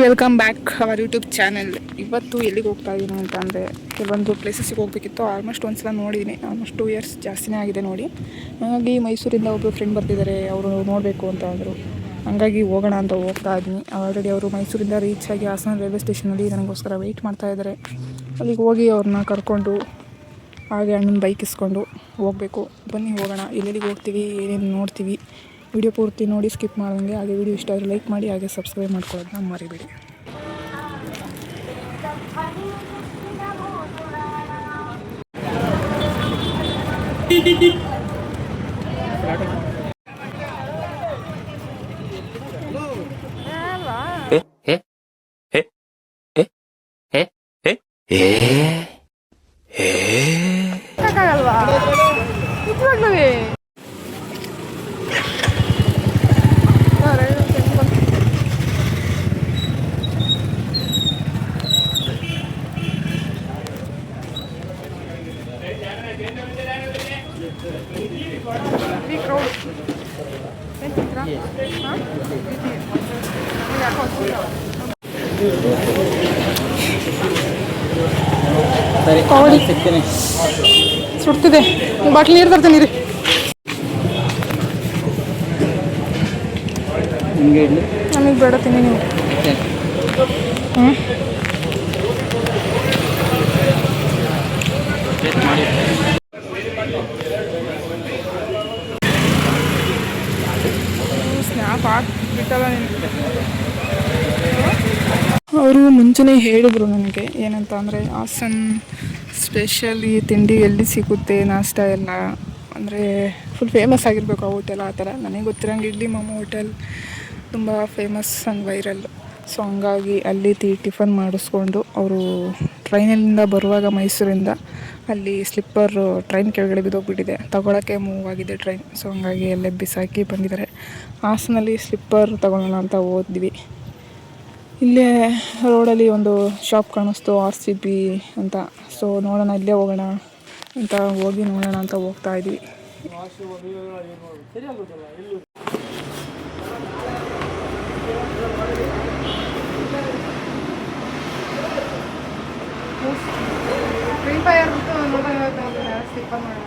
Welcome back our YouTube channel. ಇವತ್ತು ಎಲ್ಲಿಗೆ ಹೋಗ್ತಾ ಇದ್ದೀನಿ ಅಂತ ಅಂದರೆ ಕೆಲವೊಂದು ಪ್ಲೇಸಸ್ಸಿಗೆ ಹೋಗಬೇಕಿತ್ತು. ಆಲ್ಮೋಸ್ಟ್ ಒಂದು ಸಲ ನೋಡಿದ್ದೀನಿ. ಆಲ್ಮೋಸ್ಟ್ 2 ಇಯರ್ಸ್ ಜಾಸ್ತಿನೇ ಆಗಿದೆ ನೋಡಿ. ಹಾಗಾಗಿ ಮೈಸೂರಿಂದ ಒಬ್ಬರು ಫ್ರೆಂಡ್ ಬರ್ತಿದ್ದಾರೆ, ಅವರು ನೋಡಬೇಕು ಅಂತ ಅಂದರು. ಹಂಗಾಗಿ ಹೋಗೋಣ ಅಂತ ಹೋಗ್ತಾ ಇದ್ದೀನಿ. ಆಲ್ರೆಡಿ ಅವರು ಮೈಸೂರಿಂದ ರೀಚ್ ಆಗಿ ಹಾಸನ ರೈಲ್ವೆ ಸ್ಟೇಷನಲ್ಲಿ ನನಗೋಸ್ಕರ ವೆಯ್ಟ್ ಮಾಡ್ತಾ ಇದ್ದಾರೆ. ಅಲ್ಲಿಗೆ ಹೋಗಿ ಅವ್ರನ್ನ ಕರ್ಕೊಂಡು ಹಾಗೆ ಅಣ್ಣನ ಬೈಕ್ ಇಸ್ಕೊಂಡು ಹೋಗಬೇಕು. ಬನ್ನಿ ಹೋಗೋಣ. ಎಲ್ಲೆಲ್ಲಿಗೆ ಹೋಗ್ತೀವಿ, ಏನೇನು ನೋಡ್ತೀವಿ, ವಿಡಿಯೋ ಪೂರ್ತಿ ನೋಡಿ ಸ್ಕಿಪ್ ಮಾಡ್ದಂಗೆ. ಹಾಗೆ ವಿಡಿಯೋ ಇಷ್ಟ ಆದರೆ ಲೈಕ್ ಮಾಡಿ, ಹಾಗೆ ಸಬ್ಸ್ಕ್ರೈಬ್ ಮಾಡ್ಕೊಳ್ಳೋದನ್ನ ಮರಿಬೇಡಿ. ಸುಡ್ತಿದೆ, ಬಾಟ್ಲಿ ನೀರು ತರ್ತೀನಿ ರೀ. ನಮಗೆ ಬೇಡ, ತಿನ್ನಿ ನೀವು. ಸ್ನ್ಯಾಪ್ ಹಾಕ್ಬಿಟ್ಟಲ್ಲ. ಅವರು ಮುಂಚೆನೇ ಹೇಳಿದ್ರು ನನಗೆ ಏನಂತ ಅಂದರೆ ಹಾಸನ್ ಸ್ಪೆಷಲಿ ತಿಂಡಿ ಎಲ್ಲಿ ಸಿಗುತ್ತೆ, ನಾಷ್ಟ ಎಲ್ಲ ಅಂದರೆ ಫುಲ್ ಫೇಮಸ್ ಆಗಿರಬೇಕು ಆ ಹೋಟೆಲ್. ಆ ಥರ ನನಗೆ ಗೊತ್ತಿರೋಂಗೆ ಇಡ್ಲಿ ಮಾಮ ಹೋಟೆಲ್ ತುಂಬ ಫೇಮಸ್ ಆ್ಯಂಡ್ ವೈರಲ್. ಸೊ ಹಂಗಾಗಿ ಅಲ್ಲಿ ಟಿಫನ್ ಮಾಡಿಸ್ಕೊಂಡು ಅವರು ಟ್ರೈನಿಂದ ಬರುವಾಗ ಮೈಸೂರಿಂದ ಅಲ್ಲಿ ಸ್ಲಿಪ್ಪರ್ ಟ್ರೈನ್ ಕೆಳಗಡೆ ಬಿದ್ದೋಗ್ಬಿಟ್ಟಿದೆ, ತಗೊಳ್ಳೋಕ್ಕೆ ಮೂವ್ ಆಗಿದೆ ಟ್ರೈನ್. ಸೊ ಹಂಗಾಗಿ ಅಲ್ಲೇ ಬಿಸಾಕಿ ಬಂದಿದ್ದಾರೆ. ಹಾಸನಲ್ಲಿ ಸ್ಲಿಪ್ಪರ್ ತಗೊಳ್ಳೋಣ ಅಂತ ಹೋದ್ವಿ. ಇಲ್ಲೇ ರೋಡಲ್ಲಿ ಒಂದು ಶಾಪ್ ಕಾಣಿಸ್ತು, RCB ಅಂತ. ಸೊ ನೋಡೋಣ, ಇಲ್ಲೇ ಹೋಗೋಣ ಅಂತ ಹೋಗಿ ನೋಡೋಣ ಅಂತ ಹೋಗ್ತಾ ಇದ್ವಿ. ಫ್ರೀ ಫೈರ್ ಸ್ಲಿಪ್ಪರ್ ಮಾಡೋಣ.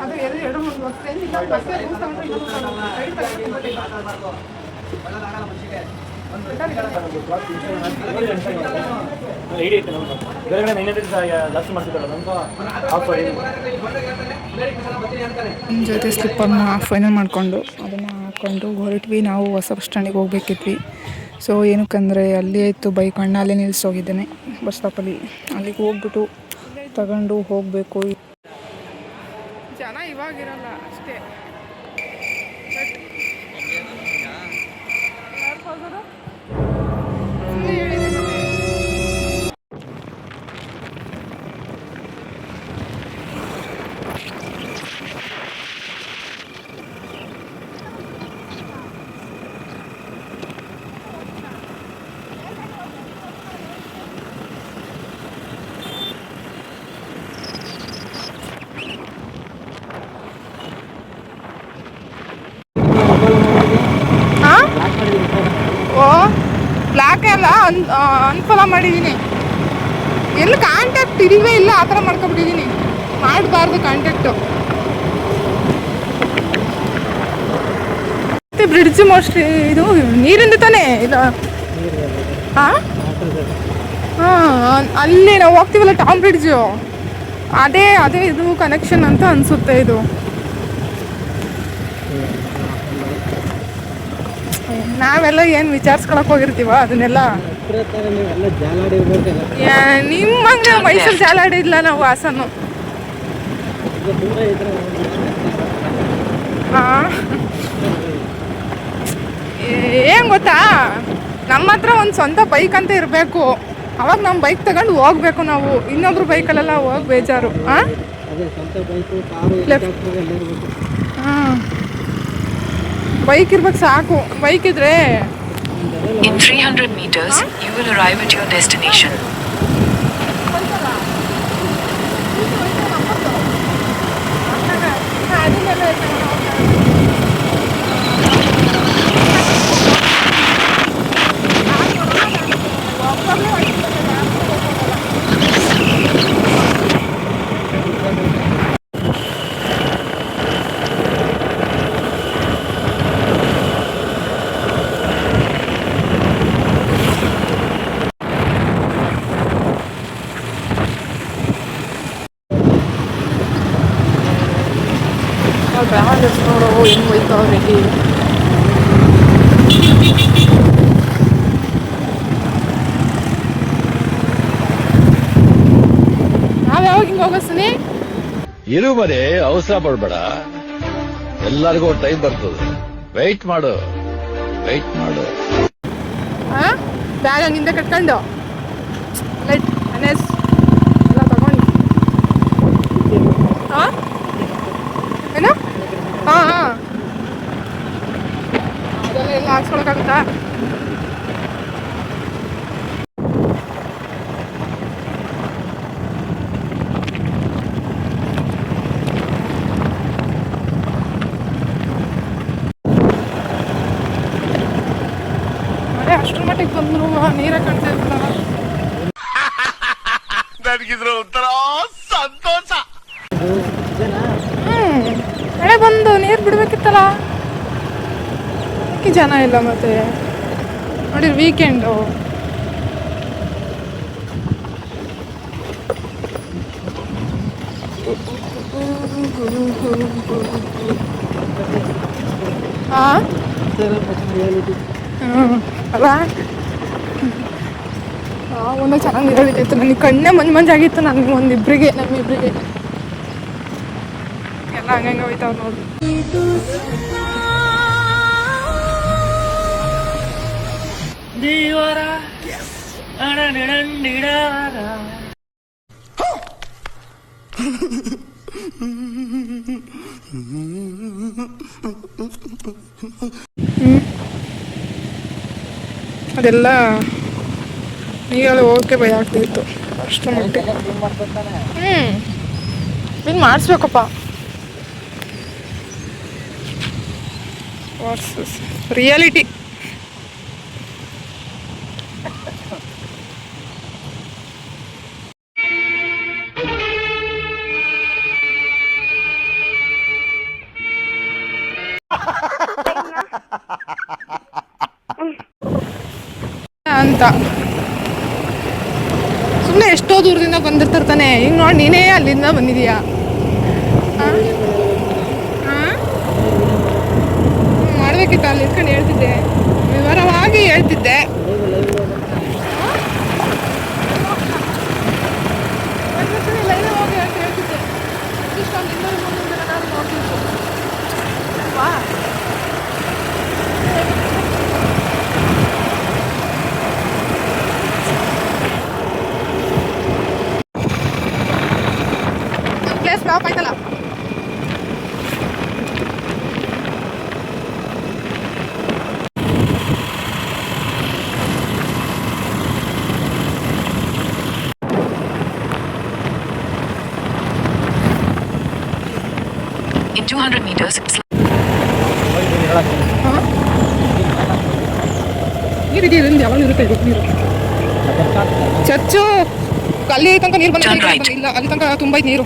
ಅದು ಎರಡು ಜೊತೆ ಸ್ಲಿಪ್ಪರ್ನ ಫೈನಲ್ ಮಾಡಿಕೊಂಡು ಅದನ್ನು ಹಾಕ್ಕೊಂಡು ಹೊರಟ್ವಿ. ನಾವು ಹೊಸ ಬಸ್ ಸ್ಟ್ಯಾಂಡಿಗೆ ಹೋಗ್ಬೇಕಿದ್ವಿ. ಸೊ ಏನಕ್ಕಂದರೆ ಅಲ್ಲಿ ಆಯಿತು ಬೈಕ್, ಅಣ್ಣ ಅಲ್ಲೇ ನಿಲ್ಲಿಸೋಗಿದ್ದೇನೆ ಬಸ್ ಸ್ಟಾಪಲ್ಲಿ. ಅಲ್ಲಿಗೆ ಹೋಗ್ಬಿಟ್ಟು ತಗೊಂಡು ಹೋಗಬೇಕು. ಜನ ಇವಾಗಿರಲ್ಲ ಅಷ್ಟೇ. ಬ್ಲ್ಯಾಕ್ ಎಲ್ಲ ಅನ್ಫಾಲೋ ಮಾಡಿದ್ದೀನಿ. ಎಲ್ಲಿ ಕಾಂಟ್ಯಾಕ್ಟ್ ಇಲ್ಲವೇ ಇಲ್ಲ, ಆ ಥರ ಮಾಡ್ಕೊಬಿಟ್ಟಿದ್ದೀನಿ. ಮಾಡಬಾರ್ದು ಕಾಂಟ್ಯಾಕ್ಟು. ಮತ್ತು ಬ್ರಿಡ್ಜ್ ಮೋಸ್ಟ್ಲಿ ಇದು ನೀರಿಂದ ತಾನೇ ಇಲ್ಲ. ಹಾಂ ಹಾಂ, ಅಲ್ಲಿ ನಾವು ಹೋಗ್ತೀವಲ್ಲ ಟಾಮ್ ಬ್ರಿಡ್ಜು, ಅದೇ ಇದು ಕನೆಕ್ಷನ್ ಅಂತ ಅನಿಸುತ್ತೆ. ಇದು ನಾವೆಲ್ಲ ಏನು ವಿಚಾರಿಸ್ಕೊಳಕ್ಕೆ ಹೋಗಿರ್ತೀವ ಅದನ್ನೆಲ್ಲ. ನಿಮ್ಮಂಗೆ ನಾವು ಮೈಸೂರು ಜಾಲಾಡಿಲ್ಲ, ನಾವು ಹಾಸನ್ನು. ಹಾಂ, ಏನು ಗೊತ್ತಾ, ನಮ್ಮ ಹತ್ರ ಒಂದು ಸ್ವಂತ ಬೈಕ್ ಅಂತ ಇರಬೇಕು. ಅವಾಗ ನಮ್ಮ ಬೈಕ್ ತಗೊಂಡು ಹೋಗ್ಬೇಕು ನಾವು. ಇನ್ನೊಬ್ರು ಬೈಕಲ್ಲೆಲ್ಲ ಹೋಗಿ ಬೇಜಾರು. ಹಾಂ, ಹಾಂ ಬೈಕ್ ಇರ್ಬೇಕು ಸಾಕು. ಬೈಕ್ ಇದ್ರೆ In 300 meters, you will arrive at your destination. Travellers ನೋಡೋ ಹೆಂಗೆ ಹೋಯ್ತವ್ರೆ. ನಾವ್ ಯಾವಾಗ ಹಿಂಗೆ ಹೋಗೋ ಸುನಿ? ಇರು ಮನೆ, ಅವಸರ ಪಡ್ಬೇಡ. ಎಲ್ಲರಿಗೂ ಟೈಮ್ ಬರ್ತದೆ. ವೆಯ್ಟ್ ಮಾಡು. ಬ್ಯಾಗ್ ಹಂಗಿಂದ ಕಟ್ಕೊಂಡು ಲೈಟ್ ಅನೇಸ್ ಎಲ್ಲ ತಗೊಂಡು ಏನು ಅದೆಲ್ಲ ಎಲ್ಲ ಹಾಕ್ಸ್ಕೊಳಕ್ಕಾಗುತ್ತಾ? ಅಷ್ಟರ ಮಟ್ಟಿಗೆ ಬಂದ್ರು ನೀರ ಕಾಣ್ತಾ ಇರ್ತಲ್ಲ. ನನಗಿದ್ರ ಒಂಥರ ಸಂತೋಷ. ಮಳೆ ಬಂದು ನೀರು ಬಿಡ್ಬೇಕಿತ್ತಲ್ಲ. ಜನ ಇಲ್ಲ ಮತ್ತೆ ನೋಡಿ ವೀಕೆಂಡು. ಅಲ್ಲ ಒಂದು ಚೆನ್ನಾಗಿ ನೀರಳಿತಿತ್ತು. ನನಗೆ ಕಣ್ಣೇ ಮಂಜಾಗಿತ್ತು. ನನಗೆ ನಮ್ಮಿಬ್ರಿಗೆ ಎಲ್ಲ ಹಂಗಂಗೆ ಹೋಯ್ತಾವ ನೋಡಿ. ಅದೆಲ್ಲ ನೀರಲ್ಲಿ ಹೋಗಕ್ಕೆ ಭಯ ಆಗ್ತಿತ್ತು ಅಷ್ಟು ಮಟ್ಟಿಗೆ. ಇನ್ನು ಮಾಡಿಸ್ಬೇಕಪ್ಪ. Versus reality. ಅಂತ ಸುಮ್ಮನೆ ಎಷ್ಟೋ ದೂರದಿಂದ ಬಂದಿರ್ತಾನೆ. ಈಗ ನೋಡಿ ನೀನೇ ಅಲ್ಲಿಂದ ಬಂದಿದೀಯಾ. ಮಾಡ್ಬೇಕಿತ್ತು ಅಲ್ಲಿ ಇಟ್ಕೊಂಡು ಹೇಳ್ತಿದ್ದೆ, ವಿವರವಾಗಿ ಹೇಳ್ತಿದ್ದೆ. ಹೋಗಿ ಹೇಳ್ತಿದ್ದೆ ಇಷ್ಟೊಂದು 200-300 ಜನ ನಾನು ನೋಡ್ತಿದ್ದು ಅಲ್ವಾ. ಪ್ಲೇಸ್ ಸ್ಟಾಪ್ ಆಯ್ತಲ್ಲ. In 200 meters, ನೀರಿದೆ ಯಾವಾಗ ಇರುತ್ತೆ ನೀರು. ಚರ್ಚು ಅಲ್ಲಿ ತನಕ ನೀರು ಬಂದಿಲ್ಲ, ಅಲ್ಲಿ ತನಕ ತುಂಬ ಐತೆ ನೀರು.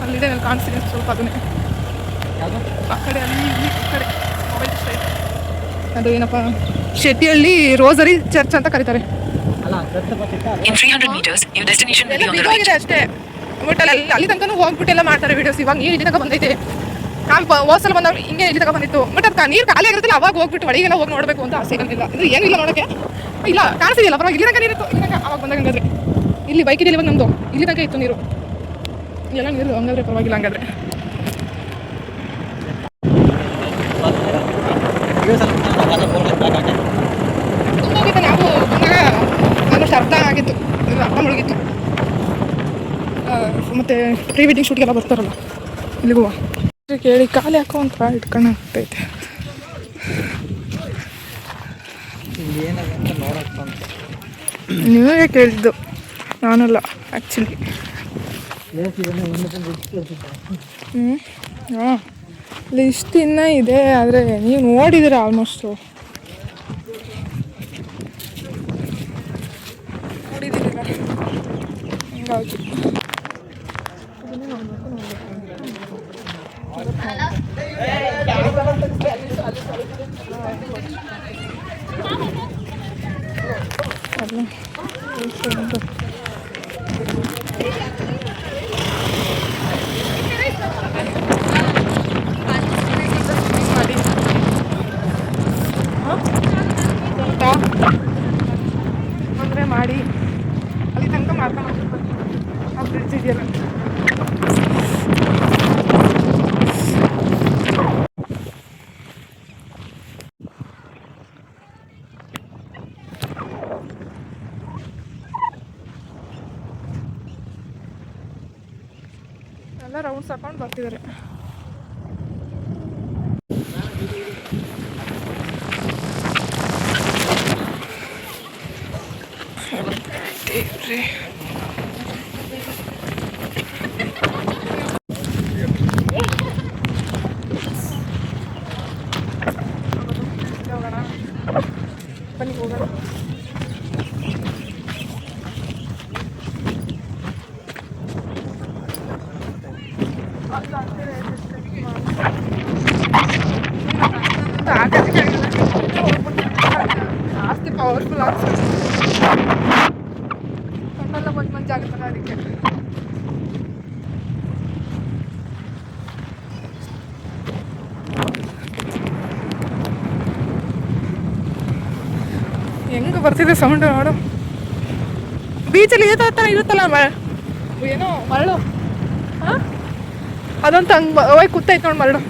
ಅಲ್ಲಿದೆ ನನಗೆ ಕಾಣಿಸ್ತಿದೆ ಸ್ವಲ್ಪ. ಅದನ್ನೇ ಆ ಕಡೆ ಅಲ್ಲಿ ಇಲ್ಲಿ ಕಡೆ ಮೊಬೈಲ್ ಸ್ಟ್ರೈಟ್ ಅದು ಏನಪ್ಪ ಶೆಟ್ಟಿಹಳ್ಳಿ ರೋಸರಿ ಚರ್ಚ್ ಅಂತ ಕರೀತಾರೆ. in 300 meters, your destination will be on the right. ಅಷ್ಟೇ ಬಟ್ ಅಲ್ಲಿ ತನಕ ಹೋಗ್ಬಿಟ್ಟೆಲ್ಲ ಮಾಡ್ತಾರೆ ವಿಡಿಯೋಸ್. ಇವಾಗ ನೀರು ಇಲ್ಲಿ ತನಕ ಬಂದೈತೆ. ನಾನು ಹೋಸಲ್ ಬಂದವ್ರು ಹಿಂಗೆ ಇಲ್ಲಿ ತನಕ ಬಂದಿತ್ತು. ಬಟ್ ಅದು ನೀರು ಖಾಲಿ ಆಗಿರುತ್ತಲ್ಲ, ಅವಾಗ ಹೋಗ್ಬಿಟ್ಟು ಒಳಗೆಲ್ಲ ಹೋಗಿ ನೋಡಬೇಕು ಅಂತ ಆಸೆ ಇರಲಿಲ್ಲ. ಇದು ಏನಿಲ್ಲ ನೋಡೋಕ್ಕೆ. ಇಲ್ಲ ಕಾಣಿಸ್ತಿಲ್ಲ ಪರವಾಗಿ. ಇಲ್ಲಿ ತನಕ ನೀರಿತ್ತು, ಇಲ್ಲಿ ತನಕ ಅವಾಗ ಬಂದಾಗ. ಹಂಗಾದ್ರೆ ಇಲ್ಲಿ ಬೈಕ್ ಇದೆ ಇವಾಗ ನಮ್ಮದು, ಇಲ್ಲಿ ತನಕ ಇತ್ತು ನೀರು. ಎಲ್ಲ ನೀರು ಹಂಗಾದ್ರೆ ಪರವಾಗಿಲ್ಲ. ಹಂಗಾದ್ರೆ ತುಂಬೋಗಿತ್ತು. ನಾವು ಬಂದಾಗ ಆಲ್ಮೋಸ್ಟ್ ಅರ್ಧ ಆಗಿತ್ತು, ಅರ್ಧ ಮುಳುಗಿತ್ತು. ಮತ್ತು ಪ್ರೀ ವೆಡ್ಡಿಂಗ್ ಶೂಟ್ಗೆಲ್ಲ ಬರ್ತಾರಲ್ಲ ಇಲ್ಲಿಗೂ ಕೇಳಿ ಖಾಲಿ ಹಾಕೋ ಅಂತ ಇಟ್ಕೊಂಡು ಆಗ್ತೈತೆ. ನೀವೇ ಕೇಳಿದ್ದು, ನಾನಲ್ಲ ಆ್ಯಕ್ಚುಲಿ. ಹಾಂ, ಲಿಸ್ಟ್ ಇನ್ನೂ ಇದೆ, ಆದರೆ ನೀವು ನೋಡಿದ್ದೀರ ಆಲ್ಮೋಸ್ಟು. ನೋಡಿದ್ದೀರ ಹಿಂಗಾಗಿ ಅಂದರೆ ಮಾಡಿ ಅಲ್ಲಿ ತನಕ ಮಾಡ್ಕೊಂಡು ಆ ಬ್ರಿಡ್ಜ್ ಇದೆಯಲ್ಲ. ಎಲ್ಲ ರೌಂಡ್ಸ್ ಹಾಕೊಂಡು ಬರ್ತಿದ್ದಾರೆ. ಬನ್ನಿ ಹೋಗೋಣ. ಜಾಸ್ತಿ ಪವರ್ಫುಲ್ ಆಗ್ತದೆ, ಕಣ್ಣೆಲ್ಲ ಮಂಜು ಮಂಜಾಗುತ್ತಲ್ಲ ಅದಕ್ಕೆ. ಹೆಂಗೆ ಬರ್ತಿದೆ ಸೌಂಡ್ ನೋಡು. ಬೀಚಲ್ಲಿ ಈತ ಥರ ಇರುತ್ತಲ್ಲ ಏನೋ ಮರಳು, ಹಾಂ ಅದಂತ ಹಂಗೆ ಹೋಗಿ ಕೂತೈತೆ ನೋಡಿ ಮರಳು.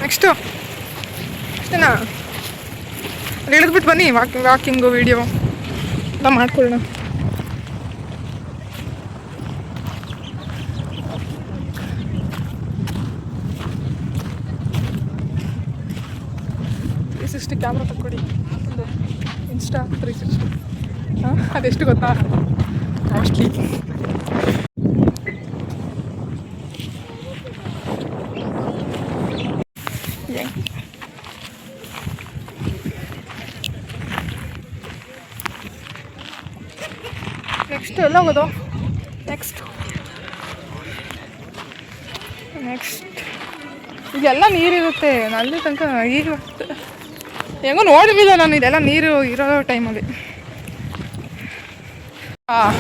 ನೆಕ್ಸ್ಟು ಅಷ್ಟೇನಾ? ಅಲ್ಲಿ ಇಳಿದ್ಬಿಟ್ಟು ಬನ್ನಿ, ವಾಕಿಂಗು ವೀಡಿಯೋ ಎಲ್ಲ ಮಾಡ್ಕೊಳ್ಳೋಣ. ಕ್ಯಾಮ್ರಾ ತಕ್ಕೊಡಿ, ಒಂದು ಇನ್ಸ್ಟಾ 360. ಹಾಂ, ಅದೆಷ್ಟು ಗೊತ್ತಾ? ಕಾಸ್ಟ್ಲಿ. ನೆಕ್ಸ್ಟ್ ಎಲ್ಲ ಹೋಗೋದು? ನೆಕ್ಸ್ಟ್ ಇದೆಲ್ಲ ನೀರಿರುತ್ತೆ ಅಲ್ಲಿ ತನಕ. ಈಗ ಹೆಂಗೋ ನೋಡಿಲ್ಲ ನಾನು ಇದೆಲ್ಲ ನೀರು ಇರೋ ಟೈಮಲ್ಲಿ. ಹಾಂ,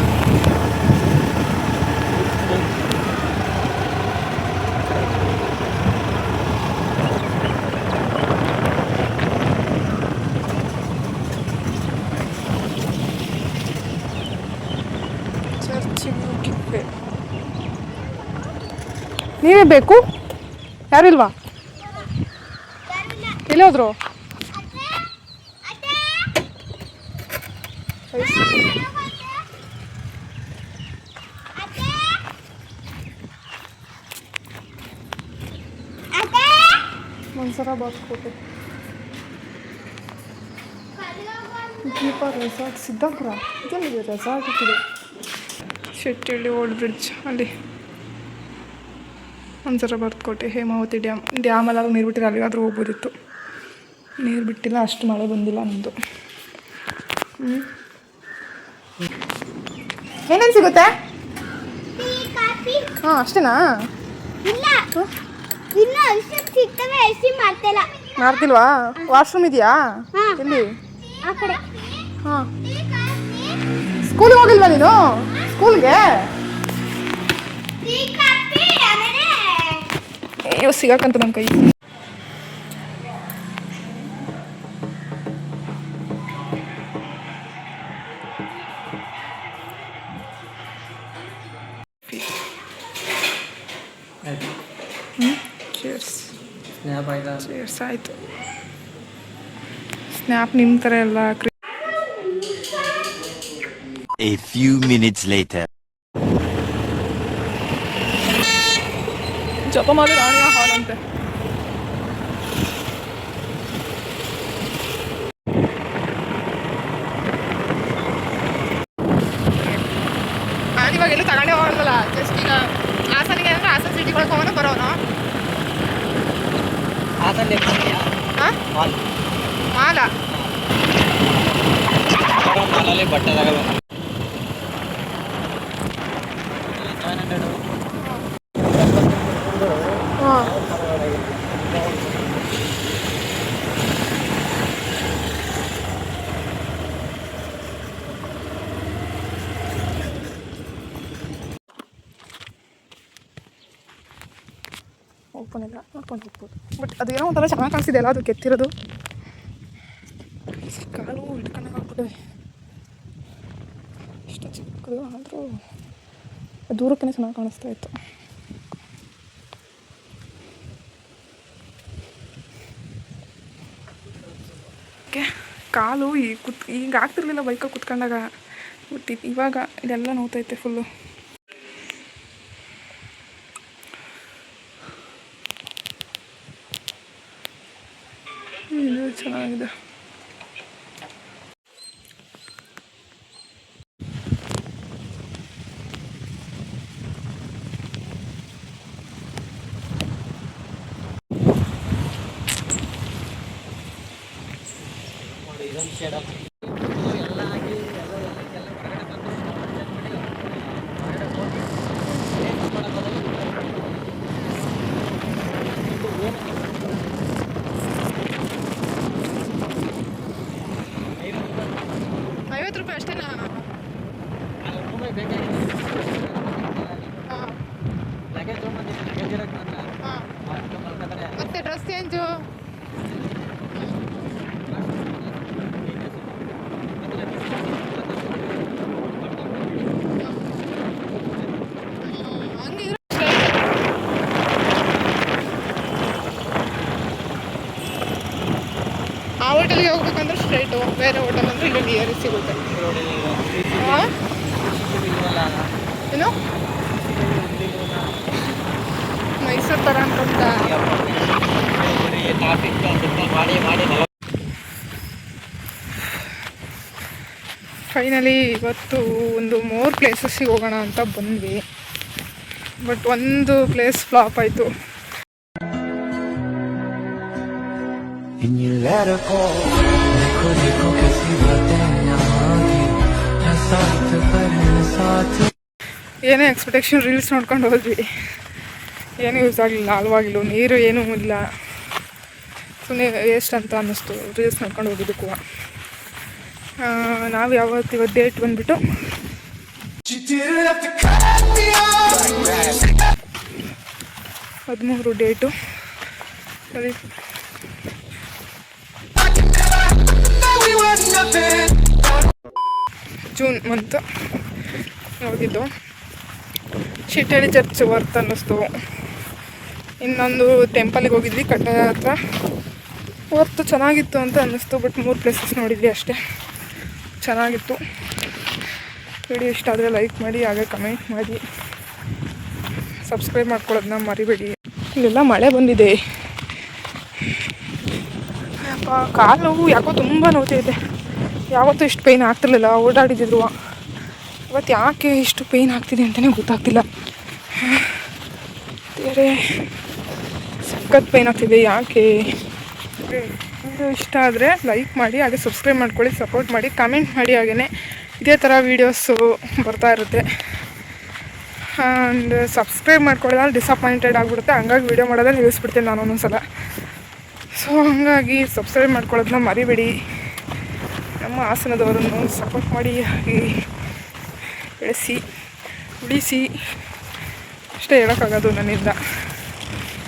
ನೀವೇ ಬೇಕು? ಯಾರಿಲ್ವಾ? ಎಲ್ಲಿ ಹೋದ್ರು? ಮನ್ಸರಾಬಾದ್ ಕೋಟೆ, ದೀಪ ರೆಸಾರ್ಟ್, ಸಿದ್ದಾಪುರ. ಇದೆಲ್ಲಿದೆ ರೆಸಾರ್ಟ್? ಇದೆ ಶೆಟ್ಟಿಹಳ್ಳಿ ಓಲ್ಡ್ ಬ್ರಿಡ್ಜ್, ಅಲ್ಲಿ ಮನ್ಸರಾಬಾದ್ ಕೋಟೆ, ಹೇಮಾವತಿ ಡ್ಯಾಮಲ್ಲಿ ನೀರು ಬಿಟ್ಟಿಲ್ಲ, ಅಲ್ಲಿಗಾದ್ರೂ ಹೋಗ್ಬೋದಿತ್ತು. ನೀರು ಬಿಟ್ಟಿಲ್ಲ, ಅಷ್ಟು ಮಳೆ ಬಂದಿಲ್ಲ ನಮ್ಮದು. ಏನೇನು ಸಿಗುತ್ತೆ? ಹಾಂ, ಅಷ್ಟೇನಾ? ಮಾಡ್ತಿಲ್ವಾ? ವಾಶ್ರೂಮ್ ಇದೆಯಾ ಇಲ್ಲಿ? ಹಾಂ, ಸ್ಕೂಲಿಗೆ ಹೋಗಿಲ್ವಾ ನೀನು? ಸ್ಕೂಲ್ಗೆ ಅಯ್ಯೋ ಸಿಗಾಕಂತ ನನ್ನ ಕೈ. ಚೇರ್ಸ್ ಆಯಿತು. ಸ್ನ್ಯಾಪ್ ನಿಮ್ಮ ಥರ ಎಲ್ಲ A few minutes later. ಜಪಮಾಲಿ ರಾಣಿಯ ಹಾಲ್ ಅಂತೆ. ಇವಾಗ ಎಲ್ಲೂ ತಗೊಂಡೇ ಹೋಗಲ್ವಲ್ಲ, ಜಸ್ಟ್ ಈಗ ಹಾಸನಿಗೆ ಅಂದರೆ ಹಾಸನ ಸಿಟಿ ಒಳಗೆ ಹೋಗೋಣ ಬರೋನು. ಮಾಲ ಓಪನ್ ಇಲ್ಲ, ನೋಡ್ಕೊಂಡು ಹೋಗ್ಬೋದು. ಬಟ್ ಅದೇನೋ ಒಂಥರ ಚೆನ್ನಾಗಿ ಕಾಣಿಸ್ತಿದೆ ಅಲ್ಲ, ಅದು ಕೆತ್ತಿರೋದು. ಕಾಲು ಇಟ್ಕೊಂಡು ಹಾಕ್ಬಿಟ್ಟಿದೆ, ಇಷ್ಟು ಚಿಕ್ಕದು ಆದರೂ ದೂರಕ್ಕೇ ಚೆನ್ನಾಗಿ ಕಾಣಿಸ್ತಾ ಇತ್ತು. ಕಾಲು ಈಗ ಆಗ್ತಿರ್ಲಿಲ್ಲ ಬೈಕಲ್ಲಿ ಕುತ್ಕೊಂಡಾಗ, ಬಟ್ ಇವಾಗ ಇದೆಲ್ಲ ನೋವ್ತೈತೆ ಫುಲ್ಲು. ಇದು ಚೆನ್ನಾಗಿದೆ. ₹50 ಅಷ್ಟೇನಾ? ಮತ್ತೆ ಡ್ರೆಸ್ ಚೇಂಜು ಆ ಹೋಟೆಲ್ಗೆ ಹೋಗ್ಬೇಕಂದ್ರೆ ಸ್ಟ್ರೈಟು, ಬೇರೆ ಹೋಟೆಲ್ ಅಂದರೆ ಇಲ್ಲಿ ನಿಯರ್ ಸಿಗುತ್ತೆ. ಏನು ಮೈಸೂರು ಥರ ಅನ್ಕೊಂತ. ಫೈನಲಿ ಇವತ್ತು ಒಂದು 3 ಪ್ಲೇಸಸ್ಸಿಗೆ ಹೋಗೋಣ ಅಂತ ಬಂದ್ವಿ. ಬಟ್ ಒಂದು ಪ್ಲೇಸ್ ಫ್ಲಾಪ್ ಆಯಿತು. ಏನೇ ಎಕ್ಸ್ಪೆಕ್ಟೇಷನ್ ರೀಲ್ಸ್ ನೋಡ್ಕೊಂಡು ಹೋದ್ವಿ, ಏನೂ ಯೂಸ್ ಆಗಲಿಲ್ಲ. ಅಲ್ವಾಗಿಲ್ಲ, ನೀರು ಏನೂ ಇಲ್ಲ, ಸುಮ್ಮನೆ ವೇಸ್ಟ್ ಅಂತ ಅನ್ನಿಸ್ತು ರೀಲ್ಸ್ ನೋಡ್ಕೊಂಡು ಹೋಗಿದ್ದಕ್ಕೂ. ನಾವು ಇವತ್ತು ಡೇಟ್ ಬಂದುಬಿಟ್ಟು 13 ಡೇಟು. ಸರಿ, ಜೂನ್ ಮಂತು ಹೋಗಿದ್ದು. ಶಿಟ್ಟಳ್ಳಿ ಚರ್ಚ್ ವರ್ತ್ ಅನ್ನಿಸ್ತು. ಇನ್ನೊಂದು ಟೆಂಪಲ್ಗೆ ಹೋಗಿದ್ವಿ ಕಟ್ಟೆ ಹತ್ರ, ವರ್ತ್ ಚೆನ್ನಾಗಿತ್ತು ಅಂತ ಅನ್ನಿಸ್ತು. ಬಟ್ 3 ಪ್ಲೇಸಸ್ ನೋಡಿದ್ವಿ ಅಷ್ಟೇ, ಚೆನ್ನಾಗಿತ್ತು. ವಿಡಿಯೋ ಇಷ್ಟ ಆದರೆ ಲೈಕ್ ಮಾಡಿ, ಹಾಗೆ ಕಮೆಂಟ್ ಮಾಡಿ, ಸಬ್ಸ್ಕ್ರೈಬ್ ಮಾಡ್ಕೊಳ್ಳೋದನ್ನ ಮರಿಬೇಡಿ. ಇಲ್ಲೆಲ್ಲ ಮಳೆ ಬಂದಿದೆ. ಕಾಲು ಯಾಕೋ ತುಂಬ ನೋವ್ತೈತೆ. ಯಾವತ್ತೂ ಇಷ್ಟು ಪೇಯ್ನ್ ಆಗ್ತಿರ್ಲಿಲ್ಲ ಓಡಾಡಿದ್ರು. ಇವತ್ತು ಯಾಕೆ ಇಷ್ಟು ಪೇಯ್ನ್ ಆಗ್ತಿದೆ ಅಂತಲೇ ಗೊತ್ತಾಗ್ತಿಲ್ಲ. ಬೇರೆ ಸಖತ್ ಪೇಯ್ನ್ ಆಗ್ತಿದೆ. ಯಾಕೆ? ಇದು ಇಷ್ಟ ಆದರೆ ಲೈಕ್ ಮಾಡಿ, ಹಾಗೆ ಸಬ್ಸ್ಕ್ರೈಬ್ ಮಾಡ್ಕೊಳ್ಳಿ, ಸಪೋರ್ಟ್ ಮಾಡಿ, ಕಮೆಂಟ್ ಮಾಡಿ. ಹಾಗೆಯೇ ಇದೇ ಥರ ವೀಡಿಯೋಸು ಬರ್ತಾ ಇರುತ್ತೆ. ಆ್ಯಂಡ್ ಸಬ್ಸ್ಕ್ರೈಬ್ ಮಾಡ್ಕೊಳ್ಳೋದ್ರಲ್ಲಿ ಡಿಸಪಾಯಿಂಟೆಡ್ ಆಗಿಬಿಡುತ್ತೆ. ಹಂಗಾಗಿ ವೀಡಿಯೋ ಮಾಡೋದನ್ನ ನಿಲ್ಲಿಸ್ಬಿಡ್ತೀನಿ ನಾನು ಒಂದೊಂದ್ಸಲ. ಸೊ ಹಂಗಾಗಿ ಸಬ್ಸ್ಕ್ರೈಬ್ ಮಾಡ್ಕೊಳ್ಳೋದನ್ನ ಮರಿಬೇಡಿ. ನಮ್ಮ ಹಾಸನದವರನ್ನು ಸಪೋರ್ಟ್ ಮಾಡಿ, ಹಾಗೆ ಬೆಳೆಸಿ, ಉಳಿಸಿ, ಅಷ್ಟೇ ಹೇಳೋಕ್ಕಾಗೋದು ನನ್ನಿಂದ.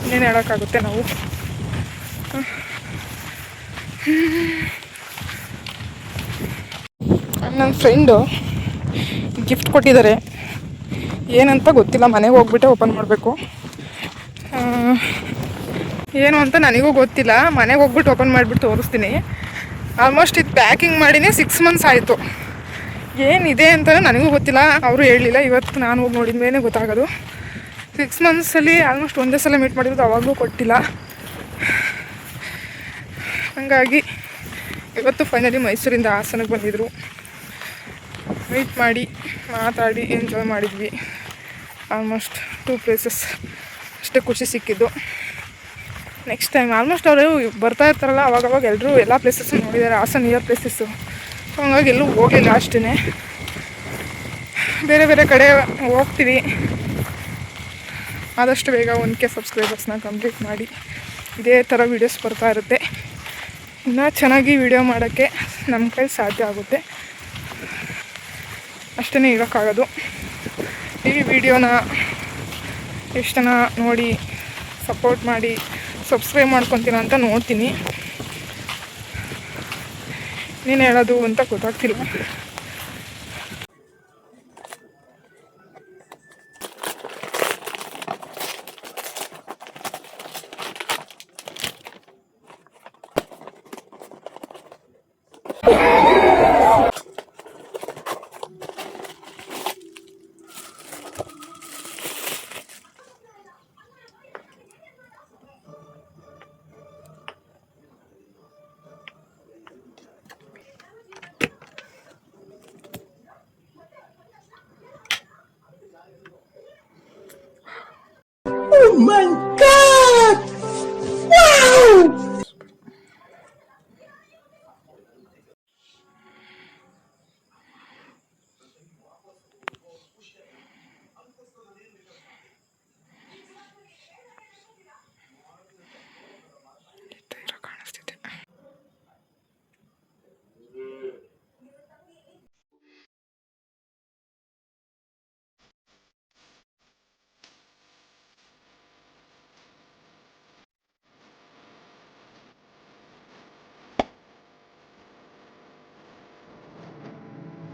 ಇನ್ನೇನು ಹೇಳೋಕ್ಕಾಗುತ್ತೆ ನಾವು. ನನ್ನ ಫ್ರೆಂಡು ಗಿಫ್ಟ್ ಕೊಟ್ಟಿದ್ದಾರೆ, ಏನಂತ ಗೊತ್ತಿಲ್ಲ. ಮನೆಗೆ ಹೋಗ್ಬಿಟ್ಟೆ ಓಪನ್ ಮಾಡಬೇಕು. ಏನು ಅಂತ ನನಗೂ ಗೊತ್ತಿಲ್ಲ. ಮನೆಗೆ ಹೋಗ್ಬಿಟ್ಟು ಓಪನ್ ಮಾಡಿಬಿಟ್ಟು ತೋರಿಸ್ತೀನಿ. ಆಲ್ಮೋಸ್ಟ್ ಇದು ಪ್ಯಾಕಿಂಗ್ ಮಾಡಿನೇ 6 months ಆಯಿತು. ಏನಿದೆ ಅಂತ ನನಗೂ ಗೊತ್ತಿಲ್ಲ, ಅವರು ಹೇಳಲಿಲ್ಲ. ಇವತ್ತು ನಾನು ಹೋಗಿ ನೋಡಿದ ಮೇಲೆ ಗೊತ್ತಾಗೋದು. 6 monthsಲ್ಲಿ ಆಲ್ಮೋಸ್ಟ್ ಒಂದೇ ಸಲ ಮೀಟ್ ಮಾಡಿರೋದು, ಅವಾಗಲೂ ಕೊಟ್ಟಿಲ್ಲ. ಹಾಗಾಗಿ ಇವತ್ತು ಫೈನಲಿ ಮೈಸೂರಿಂದ ಹಾಸನಕ್ಕೆ ಬಂದಿದ್ದರು. ಮೀಟ್ ಮಾಡಿ ಮಾತಾಡಿ ಎಂಜಾಯ್ ಮಾಡಿದ್ವಿ. ಆಲ್ಮೋಸ್ಟ್ 2 places ಅಷ್ಟೇ ಖುಷಿ ಸಿಕ್ಕಿದ್ದು. ನೆಕ್ಸ್ಟ್ ಟೈಮ್ ಆಲ್ಮೋಸ್ಟ್ ಅವರು ಬರ್ತಾ ಇರ್ತಾರಲ್ಲ, ಅವಾಗವಾಗ ಎಲ್ಲರೂ ಎಲ್ಲ ಪ್ಲೇಸಸ್ಸು ನೋಡಿದ್ದಾರೆ. ಹಾಸನ ನಿಯರ್ ಪ್ಲೇಸಸ್ಸು, ಹಂಗಾಗಿ ಎಲ್ಲೂ ಹೋಗಲಿಲ್ಲ ಅಷ್ಟೇ. ಬೇರೆ ಬೇರೆ ಕಡೆ ಹೋಗ್ತೀವಿ. ಆದಷ್ಟು ಬೇಗ 1K ಸಬ್ಸ್ಕ್ರೈಬರ್ಸ್ನ ಕಂಪ್ಲೀಟ್ ಮಾಡಿ. ಇದೇ ಥರ ವೀಡಿಯೋಸ್ ಬರ್ತಾ ಇರುತ್ತೆ. ಇನ್ನೂ ಚೆನ್ನಾಗಿ ವೀಡಿಯೋ ಮಾಡೋಕ್ಕೆ ನಮ್ಮ ಕೈ ಸಾಧ್ಯ ಆಗುತ್ತೆ, ಅಷ್ಟೇ ಹೇಳೋಕ್ಕಾಗೋದು. ಈ ವಿಡಿಯೋನ ಎಷ್ಟು ಜನ ನೋಡಿ ಸಪೋರ್ಟ್ ಮಾಡಿ ಸಬ್ಸ್ಕ್ರೈಬ್ ಮಾಡ್ಕೊತೀನ ಅಂತ ನೋಡ್ತೀನಿ. ನೀನು ಹೇಳೋದು ಅಂತ ಗೊತ್ತಾಗ್ತಿಲ್ಲ. Oh my God!